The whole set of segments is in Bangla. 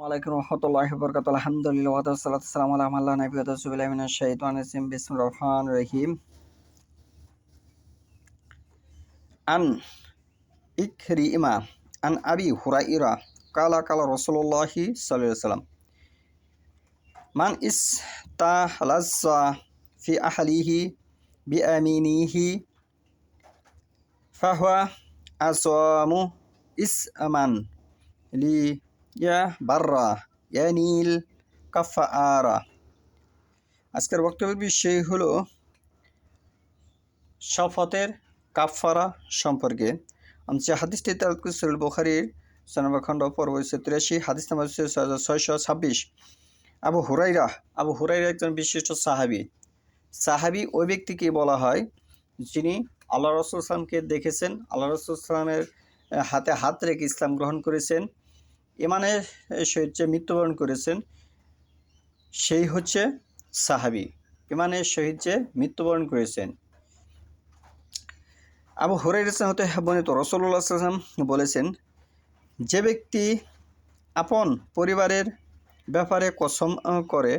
ওয়ালাইকুম রহমতুল্লাহি ওয়া বারাকাতুহু আলহামদুলিল্লাহ ওয়া সাল্লাতু ওয়াসসালামু আলা মান লা নাবিয়্যা বা'দাহু বিসমিল্লাহি মিনাশ শাইতানির রাজিম বিসমিল্লাহির রহমানির রহিম আন ইকরিমা আন আবি হুরায়রা কালা কালা রাসূলুল্লাহি সাল্লাল্লাহু আলাইহি ওয়াসাল্লাম মান ইস্তাহলাযা ফি আহলিহি বিআমিনিহি ফাহুয়া আসামু ইসমান লি ইয়া বাররা ইয়ানিল কাফারা। আজকের বক্তব্যের বিষয় হলো শপথের কাফারা সম্পর্কে। আমি যে হাদিসটি তেলাওয়াত করেছি সহিহ বুখারীর 6 নম্বর খণ্ড পর্ব 83, হাদিস নম্বর 6626। আবু হুরায়রা একজন বিশিষ্ট সাহাবী ওই ব্যক্তিকে বলা হয় যিনি আল্লাহ রাসূল সাল্লাল্লাহু আলাইহি ওয়াসাল্লামকে দেখেছেন, আল্লাহ রাসূল সাল্লাল্লাহু আলাইহি ওয়াসাল্লামের হাতে হাত রেখে ইসলাম গ্রহণ করেছেন, ইমানের সহিত মৃত্যুবরণ করেছেন, সেই হচ্ছে সাহাবী। ইমানের সহিত যে মৃত্যুবরণ করেছেন। আবু হুরায়রা হতে বর্ণিত রাসূলুল্লাহ সাল্লাল্লাহু আলাইহি ওয়াসাল্লাম বলেছেন, যে ব্যক্তি আপন পরিবারের ব্যাপারে কসম করে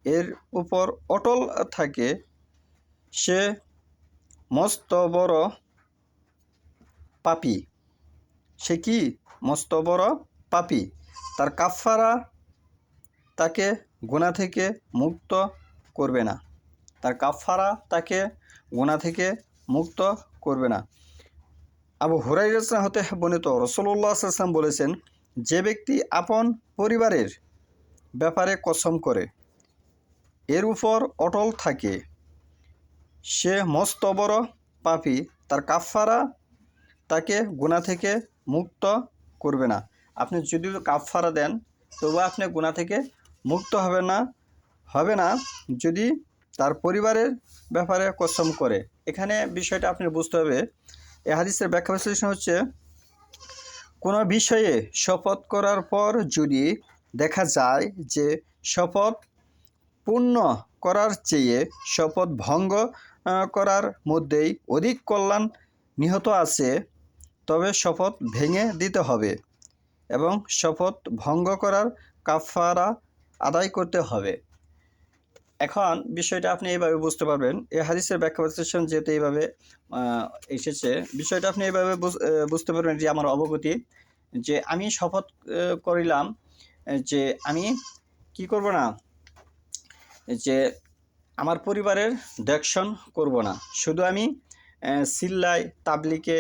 এর উপর অটল থাকে সে মস্ত বড় পাপী। সে কি মস্ত বড় পাপী। তার কাফারা তাকে গুনাহ থেকে মুক্ত করবে না। তার কাফারা তাকে গুনাহ থেকে মুক্ত করবে না। আবু হুরায়রা হতে বর্ণিত রাসূলুল্লাহ সাল্লাল্লাহু আলাইহি ওয়াসাল্লাম বলেছেন, যে ব্যক্তি আপন পরিবারের ব্যাপারে কসম করে এর উপর অটল থাকে সে মস্ত বড় পাপী। তার কাফারা তাকে গুনাহ থেকে মুক্ত করবে না। আপনি যদিও কাফারা দেন তবু আপনি গুনাহ থেকে মুক্ত হবে না যদি তার পরিবারের ব্যাপারে কসম করে। এখানে বিষয়টা আপনি বুঝতে হবে। এই হাদিসের ব্যাখ্যা বিশ্লেষণ হচ্ছে, কোনো বিষয়ে শপথ করার পর যদি দেখা যায় যে শপথ পূর্ণ করার চেয়ে শপথ ভঙ্গ করার মধ্যেই অধিক কল্যাণ নিহিত আছে, তবে শপথ ভেঙে দিতে হবে এবং শপথ ভঙ্গ করার কাফারা আদায় করতে হবে। এখন বিষয়টা আপনি এইভাবে বুঝতে পারবেন। এই হাদিসের ব্যাখ্যা বিশ্লেষণ যেহেতু এইভাবে এসেছে, বিষয়টা আপনি এইভাবে বুঝতে পারবেন যে আমার অবগতি, যে আমি শপথ করিলাম যে আমি কি করব না, যে আমার পরিবারের দেখশন করব না, শুধু আমি সিল্লাই তাবলিকে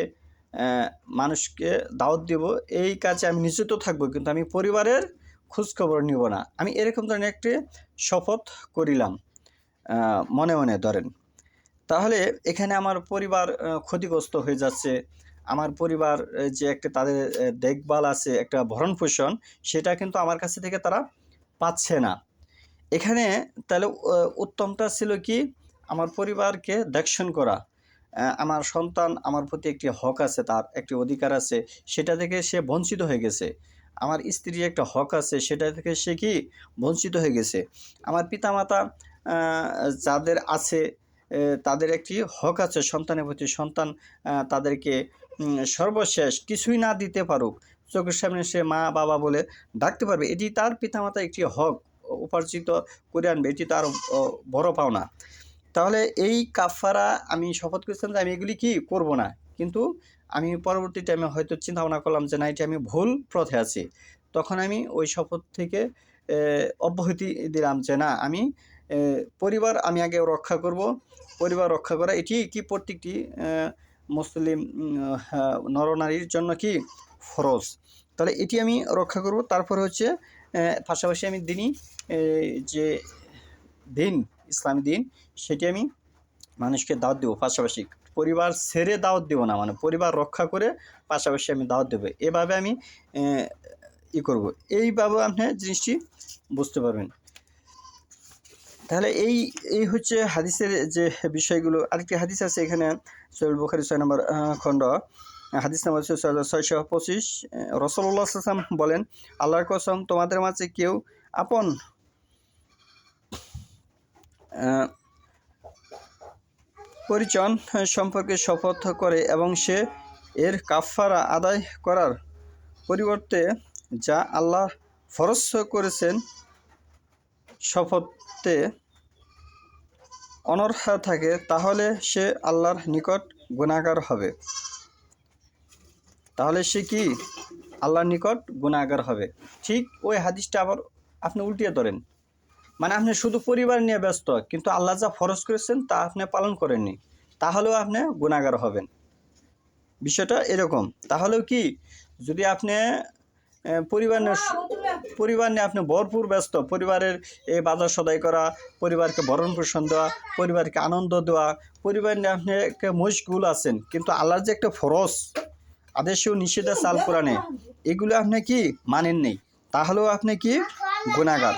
মানুষকে দাওয়াত দেব, এই কাজে আমি নিয়োজিত থাকবো, কিন্তু আমি পরিবারের খোঁজখবর নিব না। আমি এরকম ধরনের একটি শপথ করিলাম মনে মনে ধরেন, তাহলে এখানে আমার পরিবার ক্ষতিগ্রস্ত হয়ে যাচ্ছে। আমার পরিবার যে একটা তাদের দেখভাল আছে, একটা ভরণ পোষণ, সেটা কিন্তু আমার কাছে থেকে তারা পাচ্ছে না। এখানে তাহলে উত্তমটা ছিল কি, আমার পরিবারকে দেখশন করা। আমার সন্তান আমার প্রতি একটি হক আছে, তার একটি অধিকার আছে, সেটা থেকে সে বঞ্চিত হয়ে গেছে। আমার স্ত্রীর একটা হক আছে, সেটা থেকে সে কি বঞ্চিত হয়ে গেছে। আমার পিতামাতা যাদের আছে তাদের একটি হক আছে সন্তানের প্রতি, সন্তান তাদেরকে সর্বশেষ কিছুই না দিতে পারুক, চোখের সামনে সে মা বাবা বলে ডাকতে পারবে, এটি তার পিতামাতা একটি হক উপার্জিত করে আনবে, এটি তার বড় পাওনা। তাহলে এই কাফারা আমি শপথ করেছিলাম যে আমি এগুলি কি করব না, কিন্তু আমি পরবর্তী টাইমে হয়তো চিন্তা ভাবনা করলাম যে না, এটি আমি ভুল পথে আছি, তখন আমি ওই শপথ থেকে অব্যাহতি দিলাম যে না, আমি পরিবার আমি আগে রক্ষা করব। পরিবার রক্ষা করা এটি কি প্রত্যেকটি মুসলিম নরনারীর জন্য কি ফরজ। তাহলে এটি আমি রক্ষা করব। তারপরে হচ্ছে পাশাপাশি আমি দিনই যে দিন, ইসলামী দিন, সেটি আমি মানুষকে দাওয়াত দেবো। পাশাপাশি পরিবার ছেড়ে দাওয়াত দেবো না, মানে পরিবার রক্ষা করে পাশাপাশি আমি দাওয়াত দেবো, এভাবে আমি করব। এইভাবে আপনি জিনিসটি বুঝতে পারবেন। তাহলে এই হচ্ছে হাদিসের যে বিষয়গুলো। আরেকটি হাদিস আছে এখানে, সহিহ বুখারী 6 নম্বর খণ্ড, হাদিস নাম্বার 6625। রাসূলুল্লাহ সাল্লাল্লাহু আলাইহি ওয়াসাল্লাম বলেন, আল্লাহর কসম, তোমাদের মাঝে কেউ আপন পরিজন সম্পর্কে শপথ করে এবং সে এর কাফারা আদায় করার পরিবর্তে যা আল্লাহ ফরজ করেছেন শপথে অনর্হ থাকে, তাহলে সে আল্লাহর নিকট গুনাহগার হবে। তাহলে সে কি আল্লাহর নিকট গুনাহগার হবে। ঠিক ওই হাদিসটা আবার আপনি উল্টিয়ে ধরেন, মানে আপনি শুধু পরিবার নিয়ে ব্যস্ত, কিন্তু আল্লাহ যা ফরজ করেছেন তা আপনি পালন করেননি, তাহলেও আপনি গুনাহগার হবেন। বিষয়টা এরকম। তাহলেও কি, যদি আপনি পরিবার নিয়ে আপনি ভরপুর ব্যস্ত, পরিবারের এই বাজার সদাই করা, পরিবারকে ভরণ পোষণ দেওয়া, পরিবারকে আনন্দ দেওয়া, পরিবার নিয়ে আপনি মশগুল আছেন, কিন্তু আল্লাহর যে একটা ফরজ আদেশ ও নিষেধ আছে আল কোরআনে, এগুলো আপনি কি মানেন নেই, তাহলেও আপনি কি গুনাহগার।